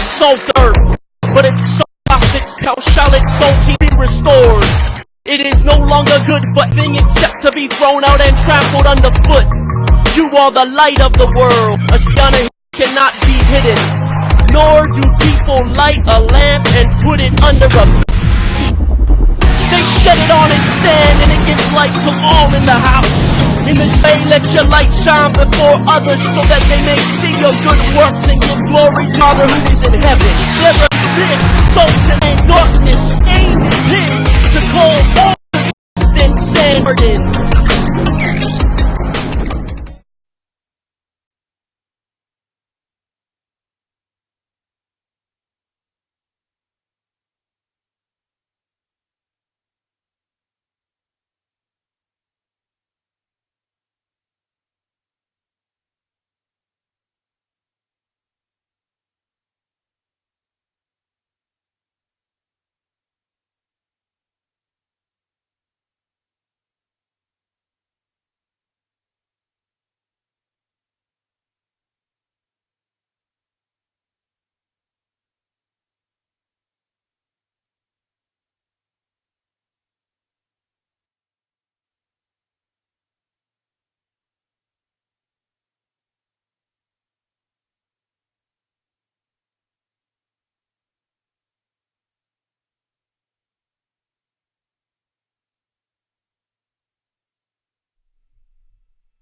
salt earth, but its substance, how shall its salty be restored? It is no longer good for thing except to be thrown out and trampled underfoot. You are the light of the world, a sun cannot be hidden, nor do people light a lamp and put it under a... They set it on its stand and it gives light to all in the house. In the same, let your light shine before others so that they may see your good works and give glory to Father who is in heaven. There are this salt and darkness, aim is his to call all and stand in.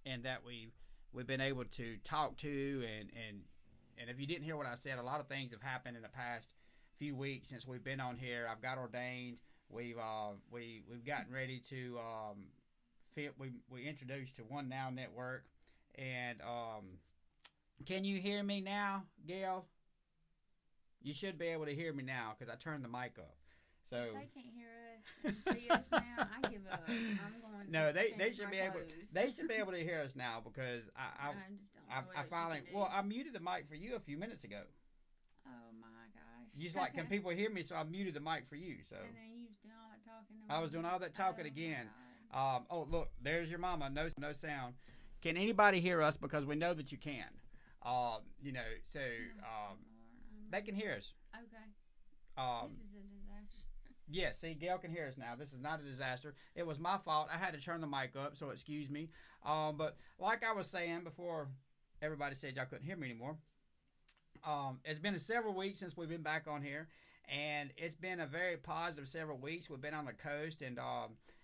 And that we've been able to talk to and if you didn't hear what I said, a lot of things have happened in the past few weeks since we've been on here. I've got ordained. We've gotten ready to we introduced to One Now Network, and can you hear me now, Gail? You should be able to hear me now because I turned the mic up. So if they can't hear us and see us now, I give up. I'm going. No, they should be able. They should be able to hear us now because I just don't know I finally I muted the mic for you a few minutes ago. Oh my gosh! You just like, can people hear me? So I muted the mic for you. So and then you was doing all that talking. I was doing all that talking again. Oh look, there's your mama. No sound. Can anybody hear us? Because we know that you can. So they can hear us. Okay. This is a disaster. Yeah, see, Gail can hear us now. This is not a disaster. It was my fault. I had to turn the mic up, so excuse me. But like I was saying before, everybody said y'all couldn't hear me anymore. It's been several weeks since we've been back on here, and it's been a very positive several weeks. We've been on the coast, and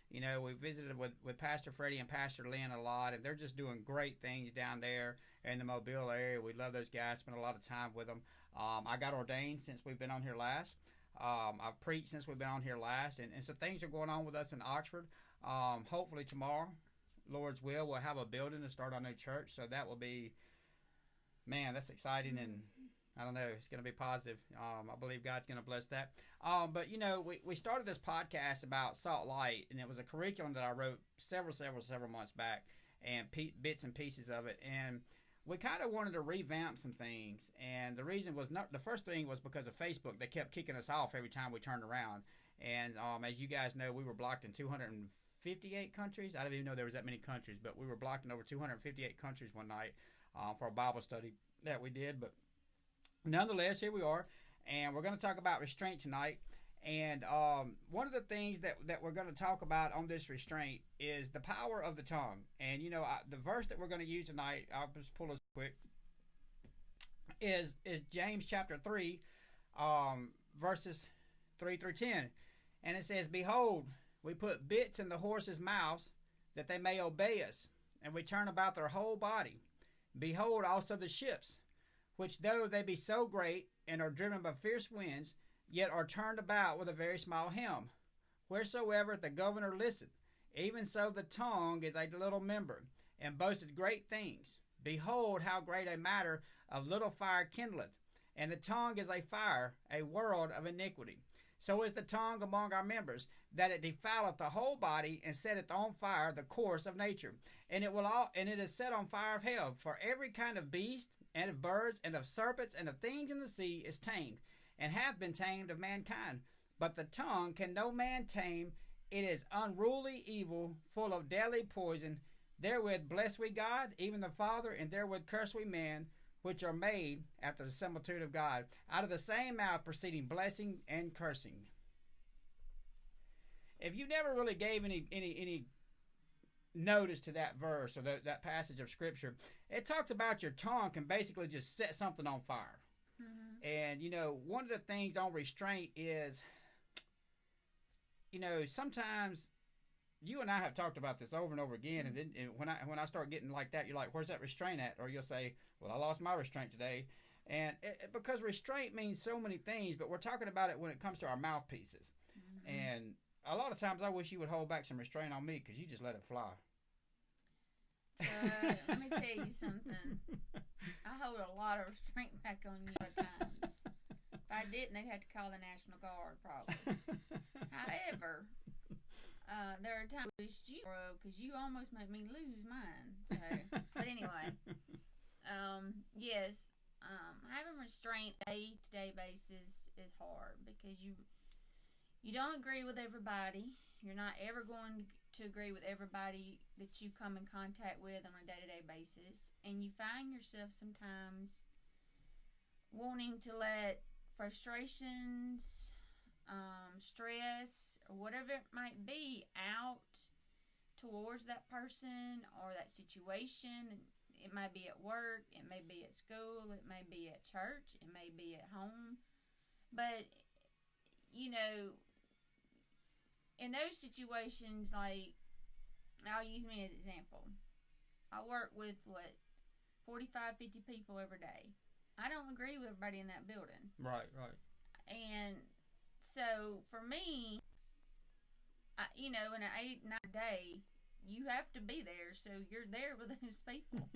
we visited with Pastor Freddie and Pastor Lynn a lot, and they're just doing great things down there in the Mobile area. We love those guys. Spend a lot of time with them. I got ordained since we've been on here last. I've preached since we've been on here last, and so things are going on with us in Oxford. Hopefully tomorrow, Lord's will, we'll have a building to start our new church, so that will be, man, that's exciting, and I don't know, it's going to be positive. I believe God's going to bless that. But we started this podcast about Salt Light, and it was a curriculum that I wrote several months back, and bits and pieces of it, and we kind of wanted to revamp some things, and the reason was the first thing was because of Facebook. They kept kicking us off every time we turned around, and as you guys know, we were blocked in 258 countries. I didn't even know there was that many countries, but we were blocked in over 258 countries one night for a Bible study that we did. But nonetheless, here we are, and we're going to talk about restraint tonight. And one of the things that we're going to talk about on this restraint is the power of the tongue. And, the verse that we're going to use tonight, I'll just pull this quick, is James chapter 3, verses 3 through 10. And it says, "Behold, we put bits in the horses' mouths that they may obey us, and we turn about their whole body. Behold also the ships, which though they be so great and are driven by fierce winds, yet are turned about with a very small helm. Wheresoever the governor listeth, even so the tongue is a little member, and boasteth great things. Behold, how great a matter of little fire kindleth, and the tongue is a fire, a world of iniquity. So is the tongue among our members, that it defileth the whole body, and setteth on fire the course of nature. And it is set on fire of hell. For every kind of beast, and of birds, and of serpents, and of things in the sea is tamed, and hath been tamed of mankind. But the tongue can no man tame. It is unruly evil, full of deadly poison. Therewith bless we God, even the Father, and therewith curse we man. which are made after the similitude of God, out of the same mouth proceeding blessing and cursing. If you never really gave any notice to that verse or that passage of Scripture, it talks about your tongue can basically just set something on fire. Mm-hmm. And, one of the things on restraint is, sometimes you and I have talked about this over and over again, and then when I start getting like that, you're like, where's that restraint at? Or you'll say, well, I lost my restraint today. And because restraint means so many things, but we're talking about it when it comes to our mouthpieces. Mm-hmm. And a lot of times I wish you would hold back some restraint on me because you just let it fly. Let me tell you something. I hold a lot of restraint back on you at times. If I didn't, they'd have to call the National Guard probably. However, there are times I wished you broke because you almost made me lose mine. So, but anyway, yes, having restraint on a day-to-day basis is hard because you don't agree with everybody. You're not ever going to agree with everybody that you come in contact with on a day-to-day basis, and you find yourself sometimes wanting to let frustrations, stress, or whatever it might be out towards that person or that situation. It may be at work, it may be at school, it may be at church, it may be at home. But, in those situations, like, I'll use me as an example. I work with, 45, 50 people every day. I don't agree with everybody in that building. Right. And so, for me, in an 8-9 day, you have to be there, so you're there with those people.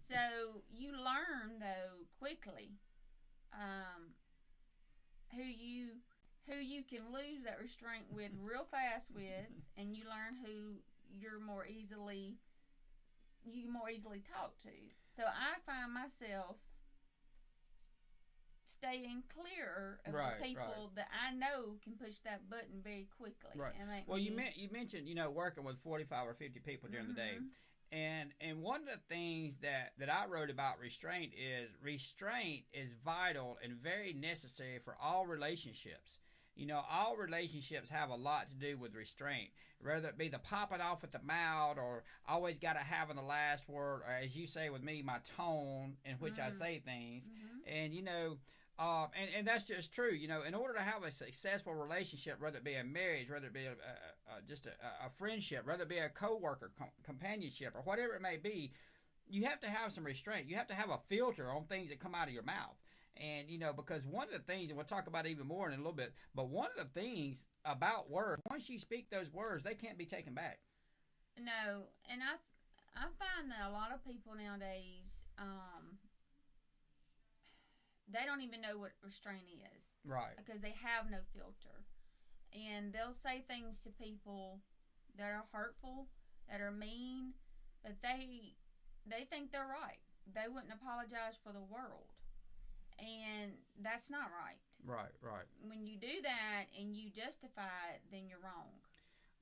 So, you learn, though, quickly, who you can lose that restraint with real fast with, and you learn who you more easily talk to. So I find myself staying clear of the people that I know can push that button very quickly. Right. Well, you mentioned working with 45 or 50 people during the day. And one of the things that I wrote about restraint is vital and very necessary for all relationships. All relationships have a lot to do with restraint, whether it be the popping off at the mouth or always got to have the last word, or as you say with me, my tone in which I say things. And, and that's just true. In order to have a successful relationship, whether it be a marriage, whether it be just a friendship, whether it be a coworker, companionship, or whatever it may be, you have to have some restraint. You have to have a filter on things that come out of your mouth. And, because one of the things, and we'll talk about it even more in a little bit, but one of the things about words, once you speak those words, they can't be taken back. No, and I find that a lot of people nowadays, they don't even know what restraint is. Right. Because they have no filter. And they'll say things to people that are hurtful, that are mean, but they think they're right. They wouldn't apologize for the world. And that's not right. Right. When you do that and you justify it, then you're wrong.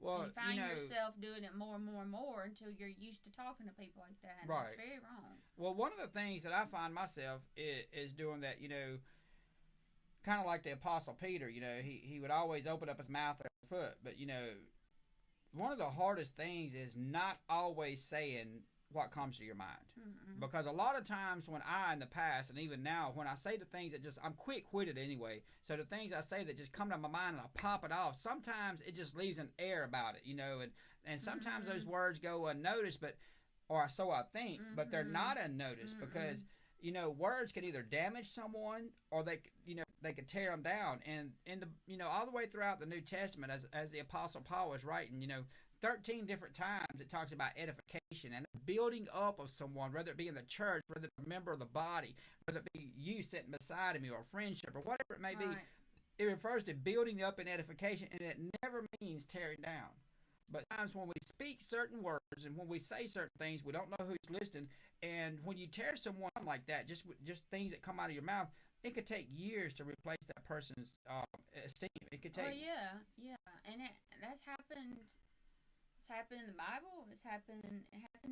Well, you find yourself doing it more and more and more until you're used to talking to people like that. And That's very wrong. Well, one of the things that I find myself is doing that, kind of like the Apostle Peter, he would always open up his mouth at the foot. But, one of the hardest things is not always saying what comes to your mind. Mm-hmm. Because a lot of times when in the past and even now, when I say the things that I'm quick-witted anyway, so the things I say that just come to my mind and I pop it off, sometimes it just leaves an air about it, and sometimes those words go unnoticed, or so I think, but they're not unnoticed because, words can either damage someone or they could tear them down. And all the way throughout the New Testament, as the Apostle Paul was writing, 13 different times it talks about edification and building up of someone, whether it be in the church, whether it be a member of the body, whether it be you sitting beside me or a friendship or whatever it may be. It refers to building up and edification, and it never means tearing down. But times when we speak certain words and when we say certain things, we don't know who's listening. And when you tear someone like that, just things that come out of your mouth, it could take years to replace that person's esteem. It could take. Oh yeah, and that's happened. It's happened in the Bible. It happens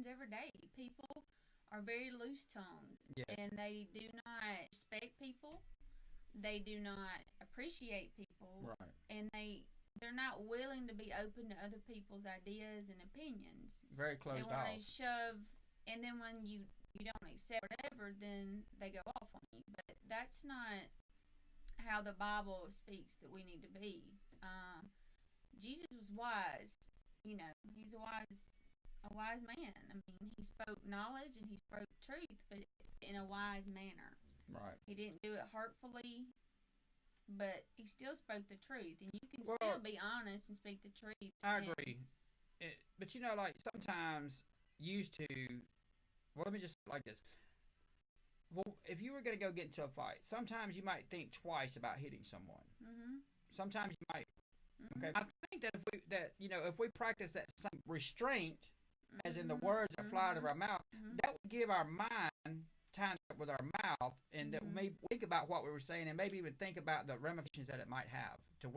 every day. People are very loose tongued, Yes. and they do not respect people. They do not appreciate people, Right. and they're not willing to be open to other people's ideas and opinions. Very They closed want off. to shove, and then when you don't accept whatever, then they go off on you. But that's not how the Bible speaks that we need to be. Jesus was wise. He's a wise man. I mean, he spoke knowledge and he spoke truth, but in a wise manner. Right. He didn't do it hurtfully, but he still spoke the truth, and you can Well, still be honest and speak the truth. I agree. But like sometimes used to. Well, let me just say it like this. Well, if you were going to go get into a fight, sometimes you might think twice about hitting someone. Mm-hmm. Sometimes you might. Mm-hmm. Okay. I think that if we practice that same restraint, as in the Mm-hmm. words that fly out of our mouth, Mm-hmm. that would give our mind time with our mouth, and that maybe think about what we were saying, and maybe even think about the ramifications that it might have to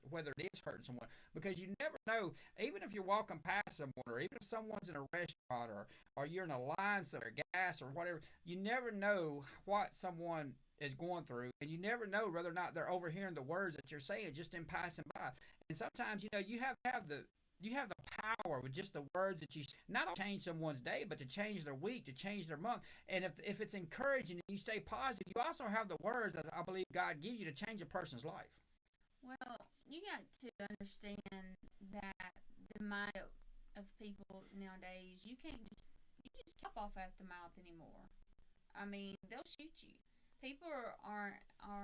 whether it is hurting someone. Because you never know, even if you're walking past someone, or even if someone's in a restaurant, or you're in a line somewhere, gas or whatever, you never know what someone is going through, and you never know whether or not they're overhearing the words that you're saying just in passing by. And sometimes you have the power with just the words that you not only change someone's day, but to change their week, to change their month. And if it's encouraging and you stay positive, you also have the words that I believe God gives you to change a person's life. Well, you got to understand that the mind of people nowadays, you just cap off at the mouth anymore. I mean, they'll shoot you. People are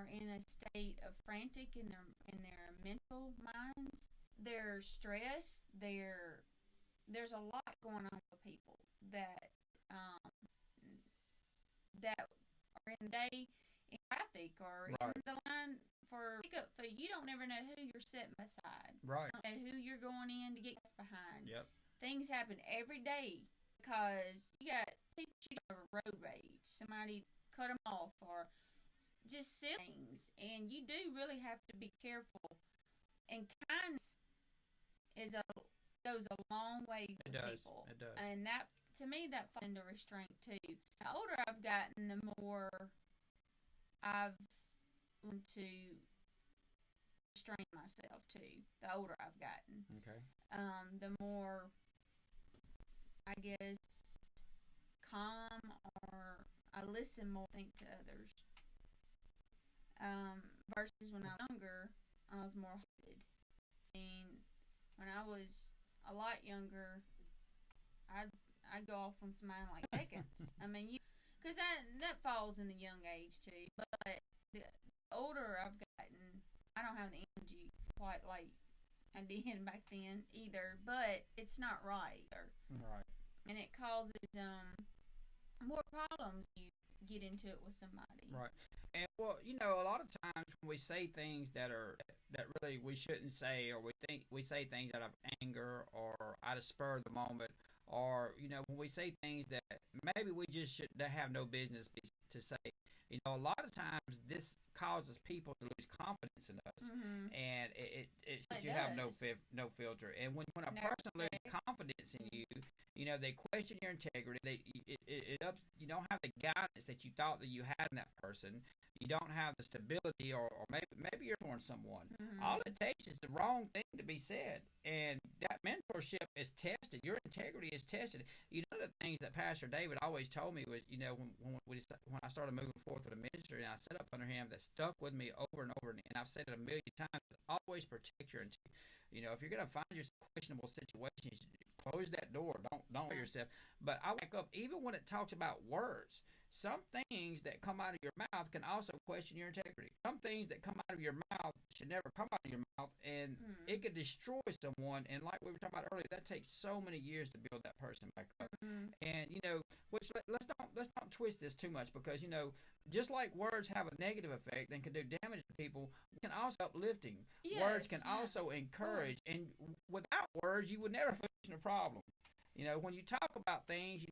in a state of frantic in their mental minds. They're stressed. There's a lot going on with people that that are in day in traffic or Right. in the line for pickup food. You don't never know who you're sitting beside. Right. You don't know who you're going in to get behind. Yep. Things happen every day because you got people shooting over road rage. Somebody cut them off or just silly things, and you do really have to be careful. And kindness goes a long way with people. It does. And that, to me, that falls into restraint too. The older I've gotten, the more I've learned to restrain myself too. The older I've gotten, Okay. the more, I guess, calm, or I listen more, think to others. Versus when I was younger, I was more heated. And when I was a lot younger, I'd go off on somebody like seconds. I mean, because that falls in the young age too. But the older I've gotten, I don't have the energy quite like I did back then either. But it's not right. Right. And it causes more problems. You get into it with somebody. Right. And well, a lot of times when we say things that really we shouldn't say, or we say things out of anger or out of spur of the moment, or when we say things that maybe we just should have no business to say. A lot of times this causes people to lose confidence in us, and it you have no filter. And when a person loses confidence in you, they question your integrity. You don't have the guidance that you thought that you had in that person. You don't have the stability, or maybe you're ignoring someone. All it takes is the wrong thing to be said, and that mentorship is tested. Your integrity is tested. The things that Pastor David always told me was, when I started moving forward with the ministry, and I set up under him, that stuck with me over and over, and I've said it a million times. Always protect your integrity. If you're gonna find yourself in questionable situations, close that door. Don't hurt yourself. But I back up, even when it talks about words. Some things that come out of your mouth can also question your integrity. Some things that come out of your mouth should never come out of your mouth, and it could destroy someone. And like we were talking about earlier, that takes so many years to build that person back up. And which let's not twist this too much, because just like words have a negative effect and can do damage to people, can also uplifting. Yes, words can also encourage, and without words, you would never fix a problem. When you talk about things,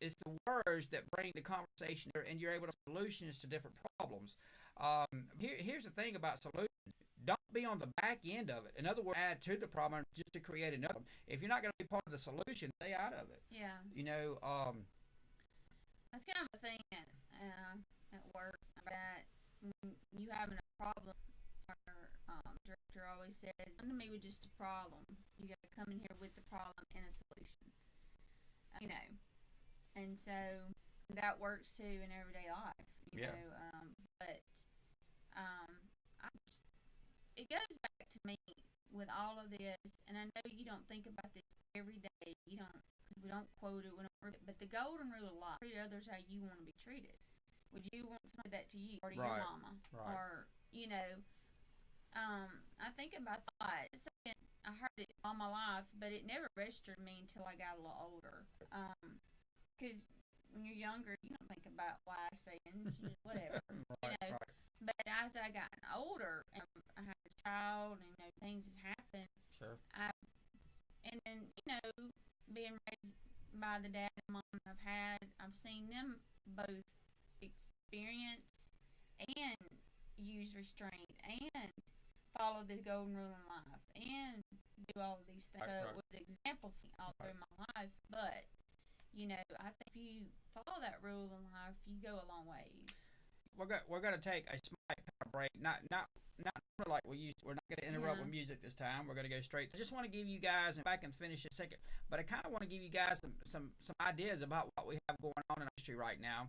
it's the words that bring the conversation, and you're able to solutions to different problems. Here's the thing about solutions. Don't be on the back end of it. In other words, add to the problem just to create another one. If you're not going to be part of the solution, stay out of it. Yeah. That's kind of a thing at work that when you having a problem, our director always says, "Come to me with just a problem. You got to come in here with the problem and a solution." You know, and so that works too in everyday life. You know, but I it goes back to me with all of this, and I know you don't think about this every day. You don't, we don't quote it, we don't read it, but the golden rule of life: treat others how you want to be treated. Would you want somebody that to you or to your mama, or you know? I think about that. I heard it all my life, but it never registered me until I got a little older. Because when you're younger, you don't think about wise sayings, whatever, you know. But as I got older and I had a child, and things has happened. Sure. And then being raised by the dad and mom I've seen them both experience and use restraint and follow the golden rule in life and do all of these things. So it was an example for me all through my life. But I think if you follow that rule in life, you go a long ways. We're gonna take a small break. Not like we used. We're not gonna interrupt with music this time. We're gonna go straight. I just want to give you guys, and back and finish in a second. But I kind of want to give you guys some ideas about what we have going on in our industry right now.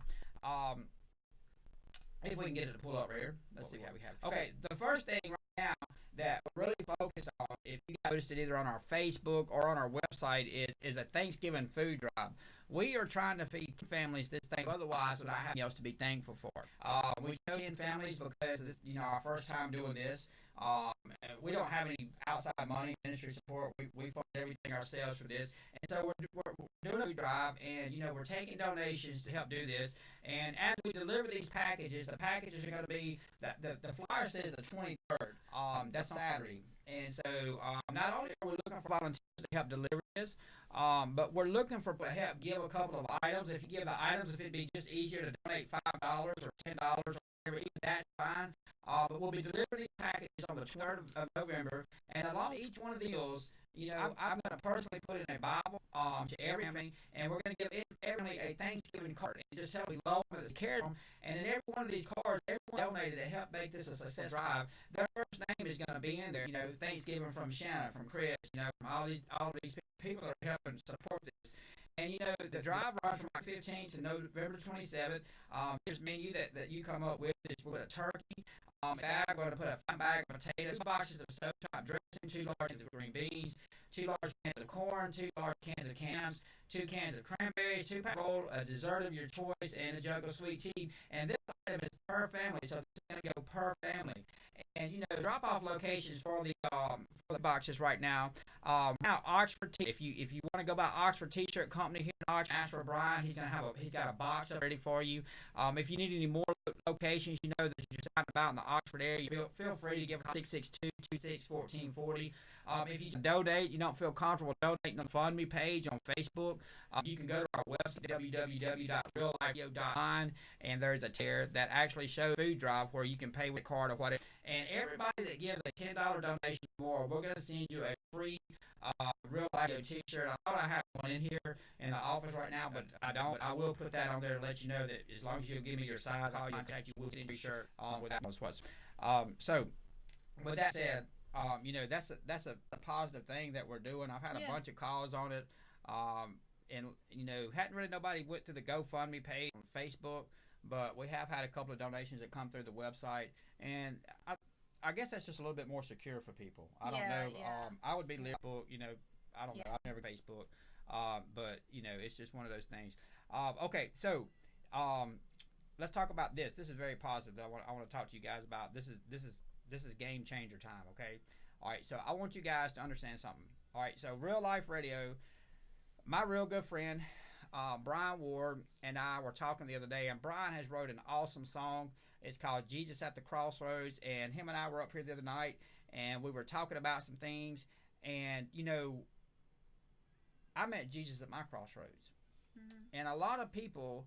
If we can get it to pull up right here. Let's see what we have. Okay, the first thing right now that we're really focused on, if you guys noticed it either on our Facebook or on our website, is a Thanksgiving food drive. We are trying to feed families this thing, otherwise would I have anything else to be thankful for. We chose 10 families because this, our first time doing this. We don't have any outside money, ministry support. We fund everything ourselves for this, and so we're doing a food drive, and we're taking donations to help do this. And as we deliver these packages, the packages are going to be the flyer says the 23rd. That's Saturday, and so not only are we looking for volunteers to help deliver this, but we're looking for help give a couple of items. If you give the items, if it'd be just easier to donate $5 or $10 or whatever, even that's fine. But we'll be delivering these packages on the 23rd of November, and along with each one of the meals, I'm going to personally put in a Bible to every family, and we're going to give every family a Thanksgiving card, and just tell them we love them, that they care them, and in every one of these cards, everyone donated to help make this a success drive. Their first name is going to be in there. Thanksgiving from Shanna, from Chris, from all these people that are helping support this. And the drive runs from October 15th to November 27th. Here's a menu that you come up with. With a turkey bag, we're going to put a fine bag of potatoes, 2 boxes of stovetop dressing, 2 large cans of green beans, 2 large cans of corn, 2 large cans of clams, 2 cans of cranberries, 2 pack roll, a dessert of your choice, and a jug of sweet tea. And this item is per family, so this is going to go per family. And drop-off locations for the boxes right now. Now Oxford T. If you want to go by Oxford T-shirt company here in Oxford, ask for Brian. He's got a box ready for you. If you need any more locations, that you're talking about in the Oxford area, feel free to give us 662-26-1440. If you donate, you don't feel comfortable donating on the FundMe page on Facebook, you can go to our website, www.reallifeo.online, and there's a tier that actually shows food drive where you can pay with a card or whatever. And everybody that gives a $10 donation or more, we're going to send you a free Real Life T-shirt. I thought I had one in here in the office right now, but I don't. I will put that on there to let you know that as long as you give me your size, I'll contact you. We'll send you a shirt with that one. So, with that said, that's a positive thing that we're doing. I've had a bunch of calls on it, and hadn't really nobody went to the GoFundMe page on Facebook, but we have had a couple of donations that come through the website, and I guess that's just a little bit more secure for people. I don't know. I would be Facebook. I don't know. I've never Facebook, but it's just one of those things. Okay, so let's talk about this. This is very positive. I want to talk to you guys about. This is game changer time. Okay. All right. So I want you guys to understand something. All right. So Real Life Radio, my real good friend Brian Ward and I were talking the other day, and Brian has wrote an awesome song. It's called Jesus at the Crossroads, and him and I were up here the other night, and we were talking about some things, and I met Jesus at my crossroads. Mm-hmm. And a lot of people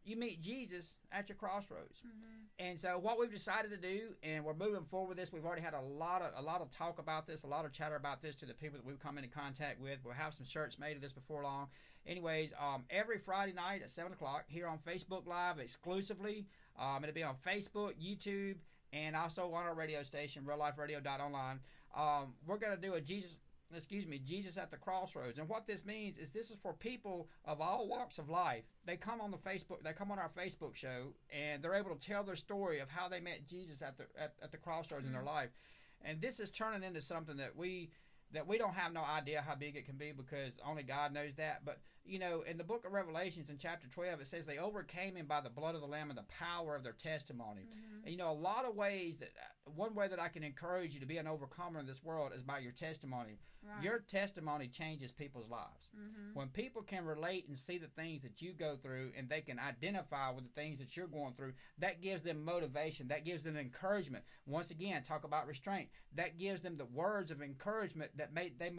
you meet Jesus at your crossroads. Mm-hmm. And so what we've decided to do, and we're moving forward with this, we've already had a lot of talk about this, a lot of chatter about this to the people that we've come into contact with. We'll have some shirts made of this before long. Anyways, every Friday night at 7 o'clock here on Facebook Live exclusively. It'll be on Facebook, YouTube, and also on our radio station, realliferadio.online. We're going to do a Jesus at the Crossroads. And what this means is this is for people of all walks of life. They come on our Facebook show, and they're able to tell their story of how they met Jesus at the crossroads in their life. And this is turning into something that we don't have no idea how big it can be, because only God knows that. But, in the book of Revelations in chapter 12, it says they overcame him by the blood of the Lamb and the power of their testimony. Mm-hmm. And, a lot of ways one way that I can encourage you to be an overcomer in this world is by your testimony. Right. Your testimony changes people's lives. Mm-hmm. When people can relate and see the things that you go through, and they can identify with the things that you're going through, that gives them motivation. That gives them encouragement. Once again, talk about restraint. That gives them the words of encouragement that they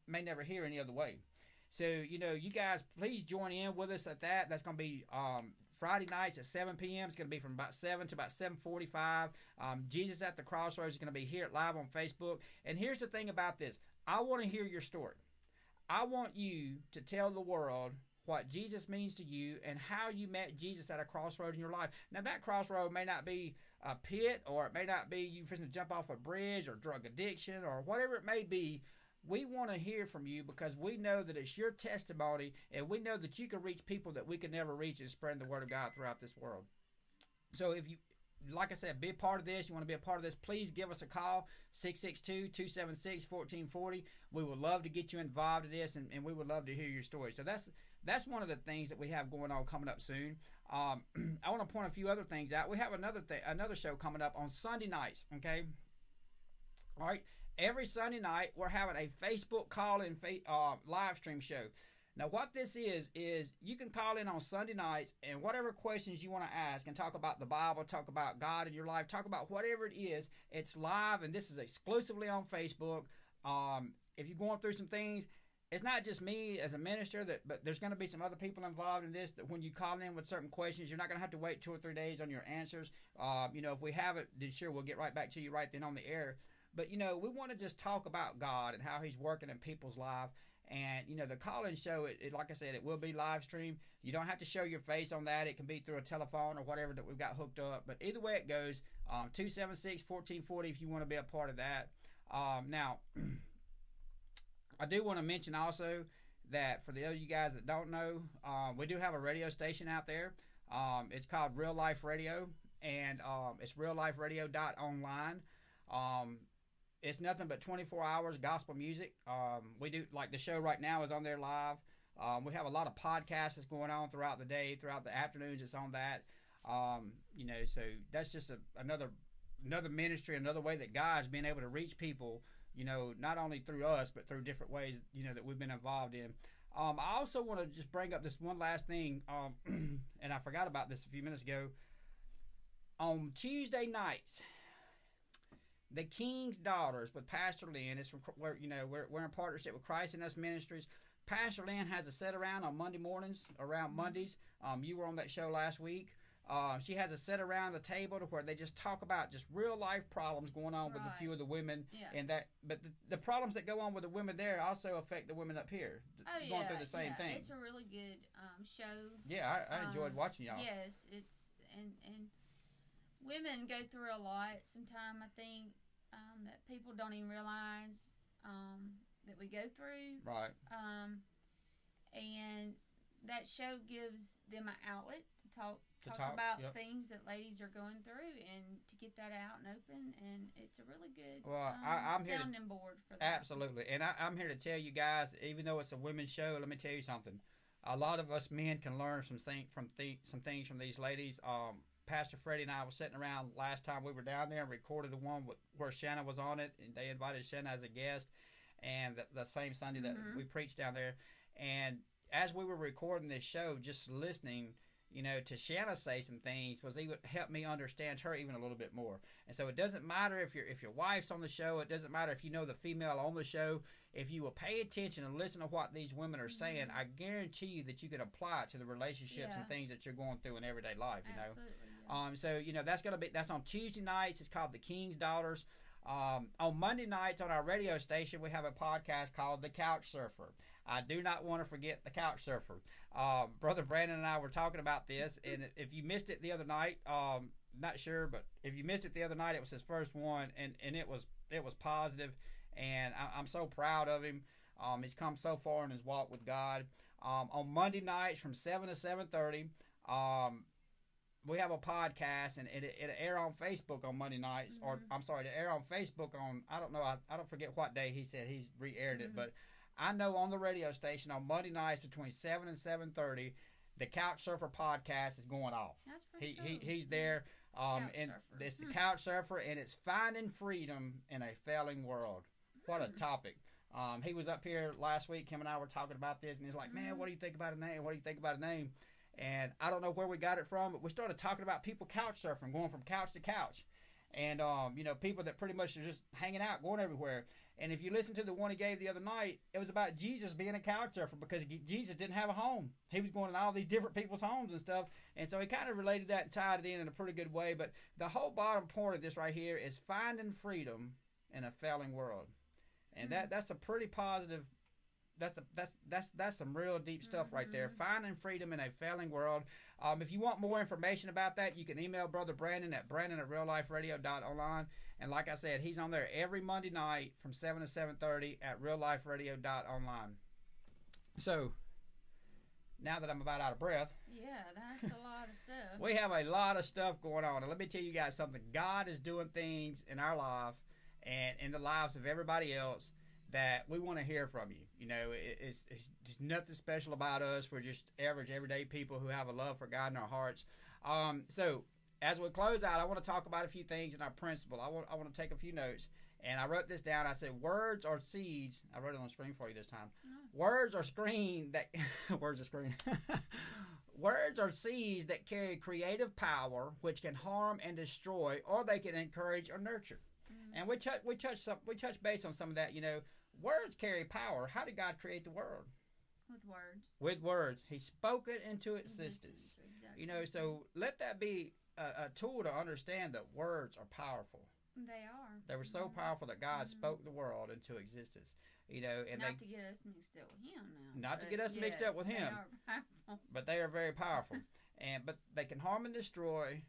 may never hear any other way. So, you guys, please join in with us at that. That's going to be Friday nights at 7 p.m. It's going to be from about 7 to about 7:45. Jesus at the Crossroads is going to be here live on Facebook. And here's the thing about this. I want to hear your story. I want you to tell the world what Jesus means to you and how you met Jesus at a crossroad in your life. Now, that crossroad may not be a pit, or it may not be you fixing to jump off a bridge, or drug addiction, or whatever it may be. We want to hear from you, because we know that it's your testimony, and we know that you can reach people that we can never reach and spread the word of God throughout this world. So if you, like I said, be a part of this, you want to be a part of this, please give us a call, 662-276-1440. We would love to get you involved in this, and we would love to hear your story. So that's one of the things that we have going on coming up soon. I want to point a few other things out. We have another show coming up on Sunday nights, okay? All right. Every Sunday night, we're having a Facebook call-in live stream show. Now, what this is you can call in on Sunday nights, and whatever questions you want to ask, and talk about the Bible, talk about God in your life, talk about whatever it is, it's live, and this is exclusively on Facebook. If you're going through some things, it's not just me as a minister, but there's going to be some other people involved in this, that when you call in with certain questions, you're not going to have to wait 2 or 3 days on your answers. If we have it, then sure, we'll get right back to you right then on the air. But, we want to just talk about God and how he's working in people's life. And, the call-in show, it like I said, it will be live stream. You don't have to show your face on that. It can be through a telephone or whatever that we've got hooked up. But either way it goes, 276-1440 if you want to be a part of that. Now, I do want to mention also that for those of you guys that don't know, we do have a radio station out there. It's called Real Life Radio, and it's realliferadio.online. It's nothing but 24 hours gospel music. We do, like the show right now is on there live. We have a lot of podcasts that's going on throughout the day, throughout the afternoons. It's on that. So that's just another ministry, another way that God's been able to reach people, not only through us, but through different ways, that we've been involved in. I also want to just bring up this one last thing, and I forgot about this a few minutes ago. On Tuesday nights, The King's Daughters with Pastor Lynn. It's from we're in partnership with Christ in Us Ministries. Pastor Lynn has a set around on Monday mornings, around Mondays. You were on that show last week. She has a set around the table to where they just talk about just real life problems going on with a few of the women. Yeah. And but the problems that go on with the women there also affect the women up here, going through the same thing. It's a really good show. Yeah, I enjoyed watching y'all. Yes, it's and women go through a lot. Sometimes I think that people don't even realize that we go through. Right. And that show gives them an outlet to talk about things that ladies are going through, and to get that out and open. And it's a really good I'm here sounding board for that. Absolutely. And I'm here to tell you guys, even though it's a women's show, let me tell you something. A lot of us men can learn some things from these ladies. Pastor Freddie and I were sitting around last time we were down there and recorded the one where Shanna was on it, and they invited Shanna as a guest, and the same Sunday that we preached down there. And as we were recording this show, just listening, to Shanna say some things was he would help me understand her even a little bit more. And so it doesn't matter if your wife's on the show. It doesn't matter if you know the female on the show. If you will pay attention and listen to what these women are saying, I guarantee you that you can apply it to the relationships and things that you're going through in everyday life. So that's on Tuesday nights. It's called The King's Daughters. On Monday nights on our radio station, we have a podcast called The Couch Surfer. I do not want to forget The Couch Surfer. Brother Brandon and I were talking about this, and if you missed it the other night, not sure, but if you missed it the other night, it was his first one, and it was positive, and I'm so proud of him. He's come so far in his walk with God. On Monday nights from 7 to 7:30, we have a podcast, and it air on Facebook on Monday nights, or I'm sorry, it air on Facebook on, I don't know, I don't forget what day he said he's re-aired it, but I know on the radio station on Monday nights between 7 and 7:30, the Couch Surfer podcast is going off. That's pretty cool. He's there, and it's the Couch Surfer, and it's finding freedom in a failing world. What a topic. He was up here last week. Him and I were talking about this, and he's like, man, what do you think about a name? What do you think about a name? And I don't know where we got it from, but we started talking about people couch surfing, going from couch to couch. And, people that pretty much are just hanging out, going everywhere. And if you listen to the one he gave the other night, it was about Jesus being a couch surfer because Jesus didn't have a home. He was going to all these different people's homes and stuff. And so he kind of related that and tied it in a pretty good way. But the whole bottom point of this right here is finding freedom in a failing world. And that's a pretty positive. That's some real deep stuff right there. Finding freedom in a failing world. If you want more information about that, you can email Brother Brandon at brandon@realliferadio.online. And like I said, he's on there every Monday night from 7 to 7:30 at realliferadio.online. So, now that I'm about out of breath. Yeah, that's a lot of stuff. We have a lot of stuff going on. And let me tell you guys something. God is doing things in our life and in the lives of everybody else that we want to hear from you. It's just nothing special about us. We're just average, everyday people who have a love for God in our hearts. So as we close out, I want to talk about a few things in our principle. I want to take a few notes, and I wrote this down. I said, words are seeds. I wrote it on the screen for you this time. Words are words are seeds that carry creative power, which can harm and destroy, or they can encourage or nurture. And we touch base on some of that. Words carry power. How did God create the world? With words. He spoke it into existence. Exactly. So let that be a tool to understand that words are powerful. They are. They were so powerful that God spoke the world into existence. And not to get us mixed up with Him now. Not to get us mixed up with Him. They are powerful. But they are very powerful. But they can harm and destroy,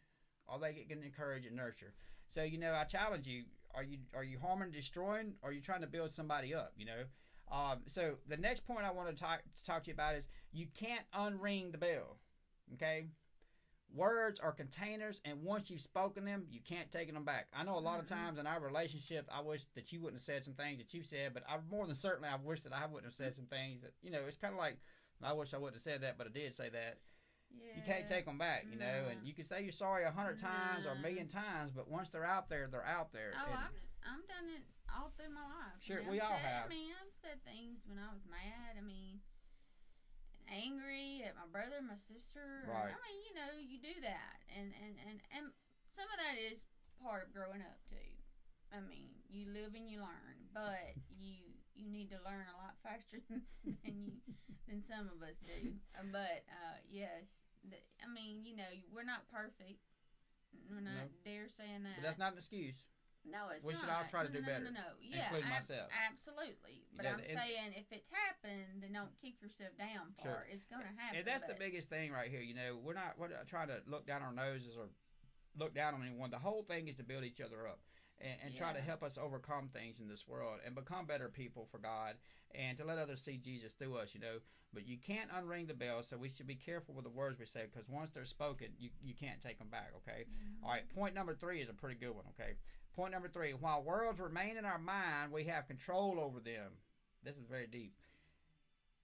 or they can encourage and nurture. So, I challenge you. Are you harming and destroying, or are you trying to build somebody up, So the next point I want to talk to you about is you can't unring the bell, okay? Words are containers, and once you've spoken them, you can't take them back. I know a lot of times in our relationships, I wish that you wouldn't have said some things that you said, but more than certainly I wish that I wouldn't have said some things that, it's kind of like, I wish I wouldn't have said that, but I did say that. Yeah. You can't take them back, and you can say you're sorry 100 times or 1,000,000 times, but once they're out there, they're out there. Oh, I'm done it all through my life. Sure, we all have. I've said things when I was mad. Angry at my brother, my sister. Right. You do that, and some of that is part of growing up too. You live and you learn, but you need to learn a lot faster than some of us do. But yes, we're not perfect. We're not dare saying that. But that's not an excuse. No, it's we not. should all try to do better. No. Yeah, including myself. Absolutely. But I'm saying if it's happened, then don't kick yourself down for it. It's going to happen. And that's the biggest thing right here. We're not trying to look down our noses or look down on anyone. The whole thing is to build each other up. And try to help us overcome things in this world and become better people for God and to let others see Jesus through us, But you can't unring the bell, so we should be careful with the words we say because once they're spoken, you can't take them back, okay? All right, point number 3 is a pretty good one, okay? Point number 3, while words remain in our mind, we have control over them. This is very deep.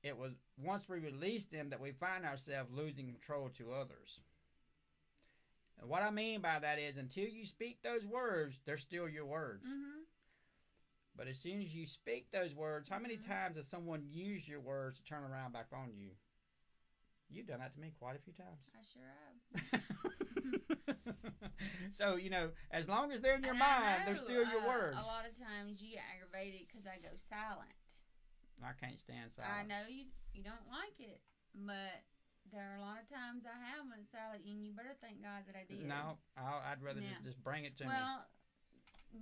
It was once we release them that we find ourselves losing control to others. And what I mean by that is until you speak those words, they're still your words. But as soon as you speak those words, how many times has someone used your words to turn around back on you? You've done that to me quite a few times. I sure have. So, as long as they're in your And mind, I they're know, still your words. A lot of times you get aggravated because I go silent. I can't stand silence. I know you don't like it, but there are a lot of times I have went silent, and you better thank God that I did. No, I'd rather Yeah. just bring it to me. Well,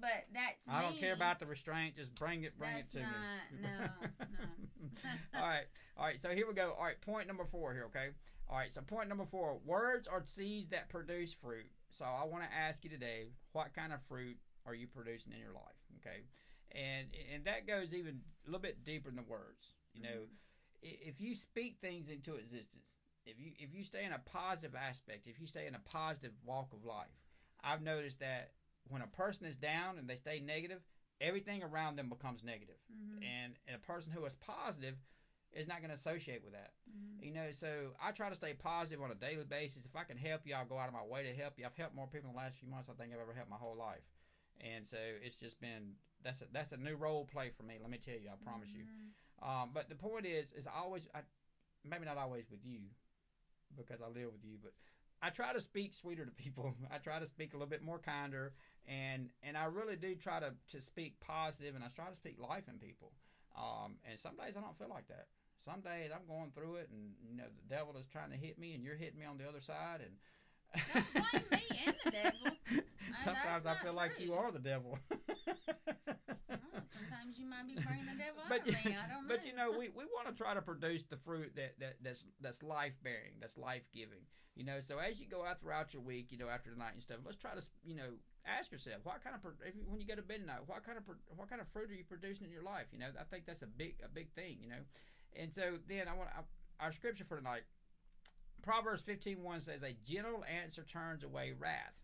but that's I me. don't care about the restraint. Just bring it That's to me. No. All right. So here we go. All right, point number 4 here. Okay. All right. So point number 4: words are seeds that produce fruit. So I want to ask you today, what kind of fruit are you producing in your life? Okay, and that goes even a little bit deeper than words. If you speak things into existence, if you stay in a positive aspect, if you stay in a positive walk of life, I've noticed that when a person is down and they stay negative, everything around them becomes negative. And a person who is positive is not going to associate with that. So I try to stay positive on a daily basis. If I can help you, I'll go out of my way to help you. I've helped more people in the last few months I think I've ever helped my whole life. And so it's just been, that's a new role play for me, let me tell you, I promise you. But the point is maybe not always with you, because I live with you, but I try to speak sweeter to people. I try to speak a little bit more kinder, and I really do try to speak positive, and I try to speak life in people. And some days I don't feel like that. Some days I'm going through it, and the devil is trying to hit me, and you're hitting me on the other side, and don't blame me and the devil. Sometimes I feel like you are the devil. Sometimes you might be bringing the devil out of me. I don't know. But we want to try to produce the fruit that's life bearing, that's life giving. So as you go out throughout your week, after the night and stuff, let's try to ask yourself, when you go to bed at night, what kind of fruit are you producing in your life? I think that's a big thing. And so then our scripture for tonight, Proverbs 15:1 says, "A gentle answer turns away wrath,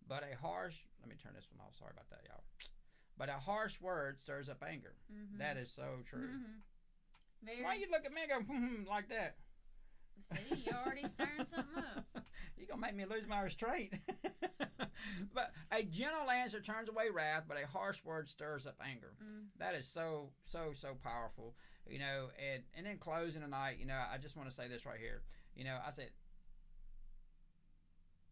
but a harsh..." Let me turn this one off. Sorry about that, y'all. "But a harsh word stirs up anger." That is so true. Why you look at me and go like that? See, you're already stirring something up. You're going to make me lose my restraint. But a gentle answer turns away wrath, but a harsh word stirs up anger. That is so powerful. And in closing tonight, I just want to say this right here. I said,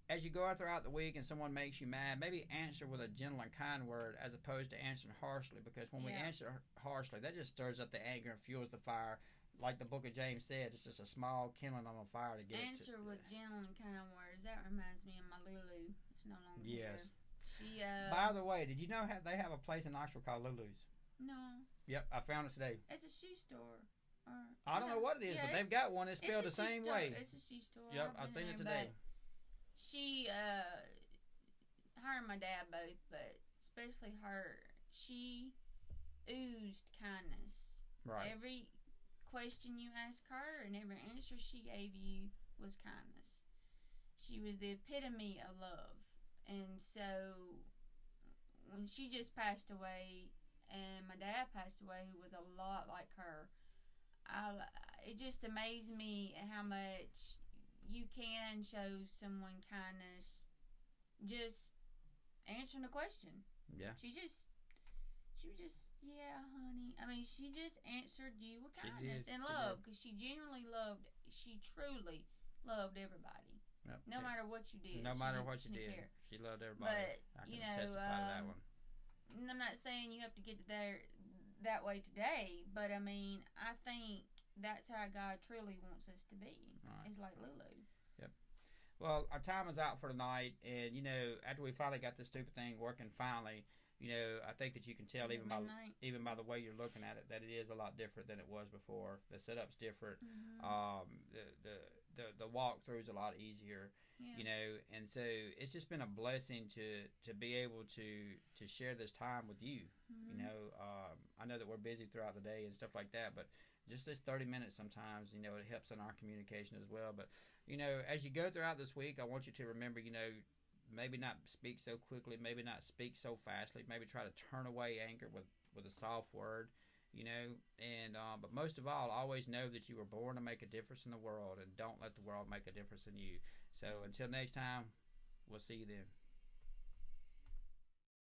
as you go out throughout the week and someone makes you mad, maybe answer with a gentle and kind word as opposed to answering harshly, because when we answer harshly, that just stirs up the anger and fuels the fire. Like the book of James said, it's just a small kindling on a fire to get answer with gentle and kind words. That reminds me of my Lulu. It's no longer here. She, by the way, did you know they have a place in Knoxville called Lulu's? No. Yep, I found it today. It's a shoe store. I don't know what it is, but they've got one. It's spelled the same way. It's a shoe store. Yep, I've seen it today. She, her and my dad both, but especially her, she oozed kindness. Right. Every question you asked her and every answer she gave you was kindness. She was the epitome of love. And so when she just passed away and my dad passed away, who was a lot like her, it just amazed me how much you can show someone kindness just answering a question. Yeah. She was just, yeah, honey. I mean, she just answered you with kindness and love, because she truly loved everybody. Yep. No matter what you did. No matter what you did. Care. She loved everybody. But, I can testify to that one. I'm not saying you have to get to there that way today, but I mean, I think that's how God truly wants us to be. Right. It's like Lulu. Yep. Well, our time is out for tonight, and after we finally got this stupid thing working finally, I think that you can tell even by the way you're looking at it that it is a lot different than it was before. The setup's different. The walkthrough's a lot easier. Yeah. And so it's just been a blessing to be able to share this time with you. I know that we're busy throughout the day and stuff like that, but just this 30 minutes sometimes, it helps in our communication as well. But, as you go throughout this week, I want you to remember, maybe not speak so quickly, maybe not speak so fastly, maybe try to turn away anger with a soft word, but most of all, always know that you were born to make a difference in the world, and don't let the world make a difference in you. So until next time, we'll see you then.